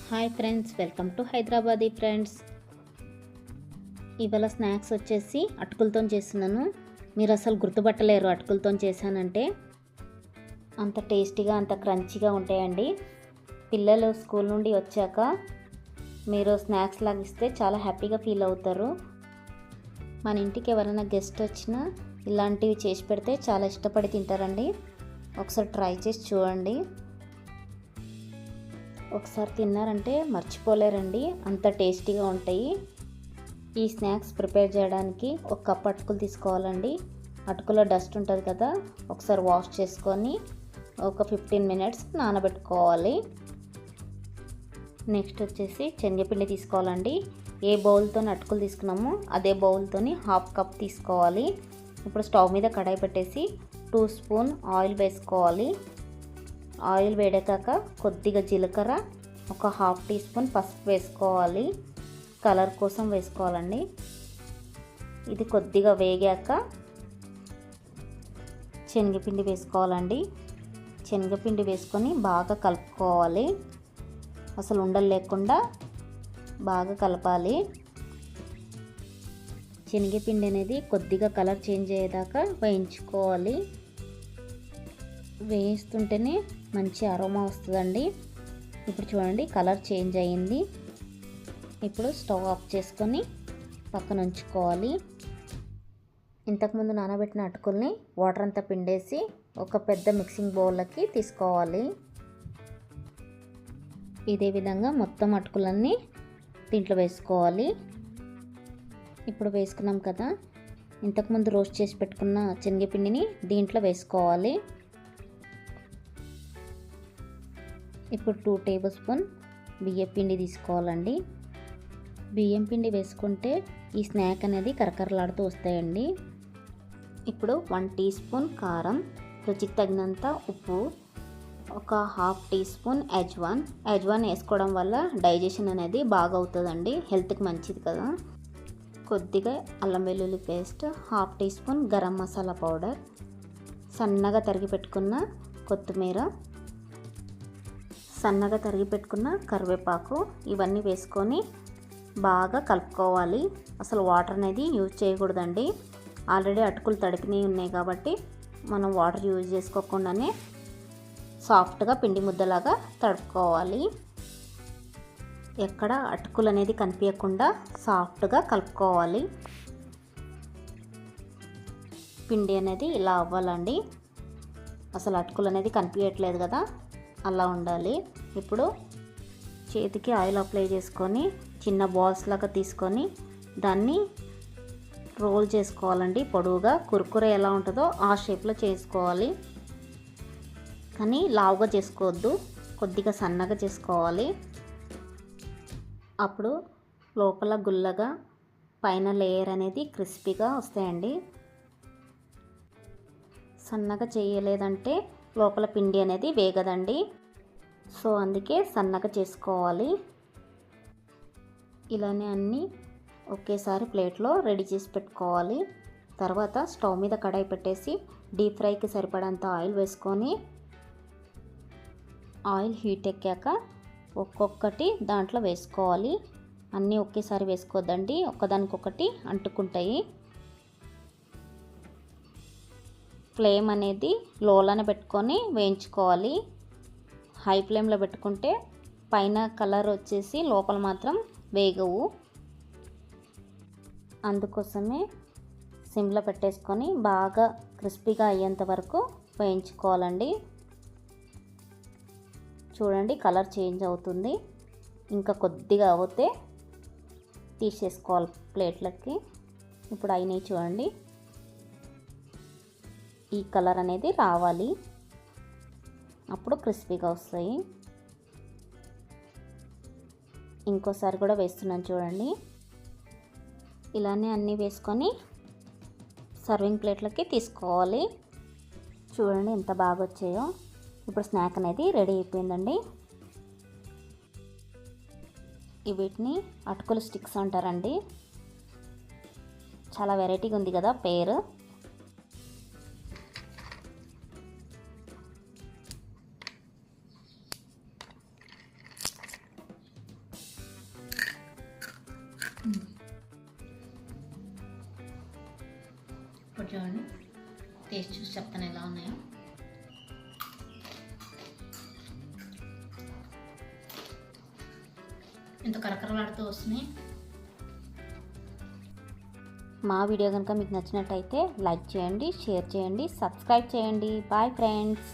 Hi friends, welcome to Hyderabadi friends. ఇవాళ snacks వచ్చేసి అటుకులతో చేస్తున్నాను. మీరు అసలు గుర్తుపట్టలేరు అటుకులతో చేశానంటే. అంత టేస్టీగా అంత క్రంచీగా ఉంటాయండి. పిల్లలు స్కూల్ నుండి వచ్చాక మీరు స్నాక్స్ లాగా ఇస్తే చాలా హ్యాపీగా ఫీల్ అవుతారు. మన ఇంటికి ఎవరైనా గెస్ట్ వచ్చినా ఇలాంటివి చేసి పెడితే చాలా ఇష్టపడి తింటారండి. ఒకసారి ట్రై చేసి చూడండి. ఒకసారి తిన్నారంటే మర్చిపోలేరండి, అంత టేస్టీగా ఉంటాయి. ఈ స్నాక్స్ ప్రిపేర్ చేయడానికి ఒక కప్ అటుకులు తీసుకోవాలండి. అటుకులో డస్ట్ ఉంటుంది కదా, ఒకసారి వాష్ చేసుకొని ఒక 15 మినిట్స్ నానబెట్టుకోవాలి. నెక్స్ట్ వచ్చేసి శనగపిండి తీసుకోవాలండి. ఏ బౌల్తో అటుకులు తీసుకున్నామో అదే బౌల్తో హాఫ్ కప్ తీసుకోవాలి. ఇప్పుడు స్టవ్ మీద కడాయి పెట్టేసి 2 స్పూన్ ఆయిల్ వేసుకోవాలి. ఆయిల్ వేడెక్కాక కొద్దిగా జీలకర్ర, ఒక హాఫ్ టీ స్పూన్ పసుపు వేసుకోవాలి. కలర్ కోసం వేసుకోవాలండి. ఇది కొద్దిగా వేగాక శనగపిండి వేసుకోవాలండి. శనగపిండి వేసుకొని బాగా కలుపుకోవాలి. అసలు ఉండలు లేకుండా బాగా కలపాలి. శనగపిండి అనేది కొద్దిగా కలర్ చేంజ్ అయ్యేదాకా వేయించుకోవాలి. వేయిస్తుంటేనే మంచి అరోమా వస్తుందండి. ఇప్పుడు చూడండి, కలర్ చేంజ్ అయ్యింది. ఇప్పుడు స్టవ్ ఆఫ్ చేసుకొని పక్కన ఉంచుకోవాలి. ఇంతకుముందు నానబెట్టిన అటుకుల్ని వాటర్ అంతా పిండేసి ఒక పెద్ద మిక్సింగ్ బౌల్లోకి తీసుకోవాలి. ఇదే విధంగా మొత్తం అటుకులన్నీ దీంట్లో వేసుకోవాలి. ఇప్పుడు వేసుకున్నాం కదా, ఇంతకుముందు రోస్ట్ చేసి పెట్టుకున్న శనగపిండిని దీంట్లో వేసుకోవాలి. ఇప్పుడు 2 టేబుల్ స్పూన్ బియ్యం పిండి తీసుకోవాలండి. బియ్యం పిండి వేసుకుంటే ఈ స్నాక్ అనేది కరకరలాడుతూ వస్తాయండి. ఇప్పుడు 1 టీ స్పూన్ కారం, రుచికి తగినంత ఉప్పు, ఒక హాఫ్ టీ స్పూన్ అజ్వాన్ వేసుకోవడం వల్ల డైజెషన్ అనేది బాగా అవుతుందండి, హెల్త్కి మంచిది కదా. కొద్దిగా అల్లం వెల్లుల్లి paste, half teaspoon garam masala powder, సన్నగా తరిగి పెట్టుకున్న కొత్తిమీర, సన్నగా తరిగి పెట్టుకున్న కరివేపాకు, ఇవన్నీ వేసుకొని బాగా కలుపుకోవాలి. అసలు వాటర్ అనేది యూజ్ చేయకూడదండి. ఆల్రెడీ అటుకులు తడిపినవి ఉన్నాయి కాబట్టి మనం వాటర్ యూజ్ చేసుకోకుండానే సాఫ్ట్గా పిండి ముద్దలాగా తడుపుకోవాలి. ఎక్కడ అటుకులు అనేది కనిపించకుండా సాఫ్ట్గా కలుపుకోవాలి. పిండి అనేది ఇలా అవ్వాలండి. అసలు అటుకులు అనేది కనిపించట్లేదు కదా, అలా ఉండాలి. ఇప్పుడు చేతికి ఆయిల్ అప్లై చేసుకొని చిన్న బాల్స్ లాగా తీసుకొని దాన్ని రోల్ చేసుకోవాలండి. పొడవుగా కుర్కురే ఎలా ఉంటుందో ఆ షేప్లో చేసుకోవాలి. కానీ లావుగా చేసుకోవద్దు, కొద్దిగా సన్నగా చేసుకోవాలి. అప్పుడు లోపల గుల్లగా, పైన లేయర్ అనేది క్రిస్పీగా వస్తాయండి. సన్నగా చేయలేదంటే లోపల పిండి అనేది వేగదండి. సో అందుకే సన్నగా చేసుకోవాలి. ఇలానే అన్నీ ఒకేసారి ప్లేట్లో రెడీ చేసి పెట్టుకోవాలి. తర్వాత స్టవ్ మీద కడాయి పెట్టేసి డీప్ ఫ్రైకి సరిపడంత ఆయిల్ వేసుకొని, ఆయిల్ హీట్ ఎక్కాక ఒక్కొక్కటి దాంట్లో వేసుకోవాలి. అన్నీ ఒకేసారి వేసుకోవద్దండి, ఒక్కదానికొకటి అంటుకుంటాయి. ఫ్లేమ్ అనేది లోలోనే పెట్టుకొని వేయించుకోవాలి. హై ఫ్లేమ్లో పెట్టుకుంటే పైన కలర్ వచ్చేసి లోపల మాత్రం వేగవు. అందుకోసమే సిమ్లో పెట్టేసుకొని బాగా క్రిస్పీగా అయ్యేంత వరకు వేయించుకోవాలండి. చూడండి, కలర్ చేంజ్ అవుతుంది. ఇంకా కొద్దిగా అవుతే తీసేసుకోవాలి ప్లేట్లకి. ఇప్పుడు అయినాయి చూడండి, ఈ కలర్ అనేది రావాలి, అప్పుడు క్రిస్పీగా వస్తాయి. ఇంకోసారి కూడా వేస్తున్నాను చూడండి. ఇలానే అన్నీ వేసుకొని సర్వింగ్ ప్లేట్లకి తీసుకోవాలి. చూడండి ఎంత బాగా వచ్చాయో. ఇప్పుడు స్నాక్ అనేది రెడీ అయిపోయిందండి. వీటిని అటుకుల స్టిక్స్ అంటారండి. చాలా వెరైటీగా ఉంది కదా పేరు. ఇప్పుడు చూడండి, టేస్ట్ చూసి చెప్తాను ఎలా ఉన్నాయో. ఇంత కరకరలాడుతూ వస్తున్నాయి. మా వీడియో కనుక మీకు నచ్చినట్టయితే లైక్ చేయండి, షేర్ చేయండి, సబ్స్క్రైబ్ చేయండి. Bye friends.